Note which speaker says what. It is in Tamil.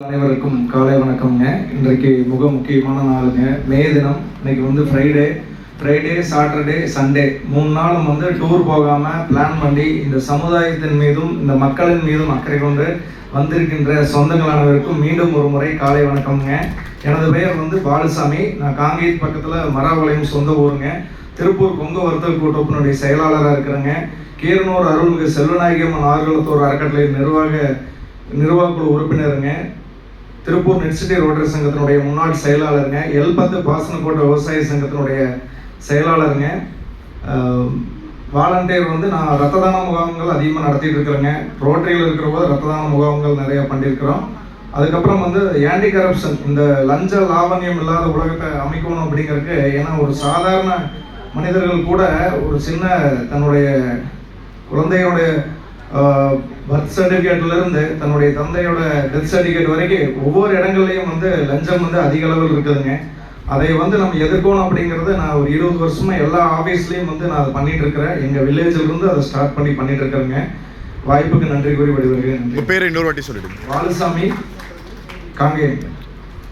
Speaker 1: அனைவருக்கும் காலை வணக்கம்ங்க. இன்றைக்கு முக்கியமான நாளுங்க, மே தினம். இன்னைக்கு வந்து ஃப்ரைடே சாட்டர்டே சண்டே 3 நாளும் வந்து டூர் போகாமல் பிளான் பண்ணி இந்த சமுதாயத்தின் மீதும் இந்த மக்களின் மீதும் அக்கறை கொண்டு வந்திருக்கின்ற சொந்தங்கள் அனைவருக்கும் மீண்டும் ஒரு முறை காலை வணக்கம்ங்க. எனது பெயர் வந்து பாலுசாமி. நான் காங்கேயத் பக்கத்தில் மராவளையம் சொந்த ஊருங்க. திருப்பூர் கொங்கு வர்த்தக கூட்டமைப்பினுடைய செயலாளராக இருக்கிறேங்க. கீரனூர் அருள்மிகு செல்வநாயகியம்மன் ஆறுகளத்தூர் அறக்கட்டளை நிர்வாக குழு உறுப்பினருங்க. திருப்பூர் நெட்சிட்டி ரோட்டரி சங்கத்தினுடைய முன்னாள் செயலாளருங்க. எல்10 பாசனக்கோட்டை விவசாய சங்கத்தினுடைய செயலாளருங்க. வாலண்டியர் வந்து நான் ரத்த தான முகாம்கள் அதிகமாக நடத்திட்டு இருக்கிறேங்க. ரோட்டரியில் இருக்கிற போது ரத்த தான முகாம்கள் நிறைய பண்ணியிருக்கிறோம். அதுக்கப்புறம் வந்து ஆன்டி கரப்ஷன், இந்த லஞ்ச லாவண்யம் இல்லாத உலகத்தை அமைக்கணும் அப்படிங்கிறதுக்கு, ஏன்னா ஒரு சாதாரண மனிதர்கள் கூட ஒரு சின்ன தன்னுடைய குழந்தையோடைய பர்த் சர்டிஃபிகேட்லேருந்து தன்னுடைய தந்தையோட டெத் சர்டிஃபிகேட் வரைக்கும் ஒவ்வொரு இடங்கள்லையும் வந்து லஞ்சம் வந்து அதிக அளவில் இருக்குதுங்க. அதை வந்து நம்ம எதிர்க்கணும் அப்படிங்கிறத நான் ஒரு 20 வருஷமாக எல்லா ஆஃபீஸ்லேயும் வந்து நான் அதை பண்ணிட்டு இருக்கிறேன். எங்கள் வில்லேஜிலிருந்து அதை ஸ்டார்ட் பண்ணிட்டு இருக்கிறேங்க. வாய்ப்புக்கு நன்றி கூறி விடுவீர்கள்.
Speaker 2: பேர் இன்னொரு வாட்டி சொல்லிடுங்க.
Speaker 1: பாலுசாமி, காங்கேயம்.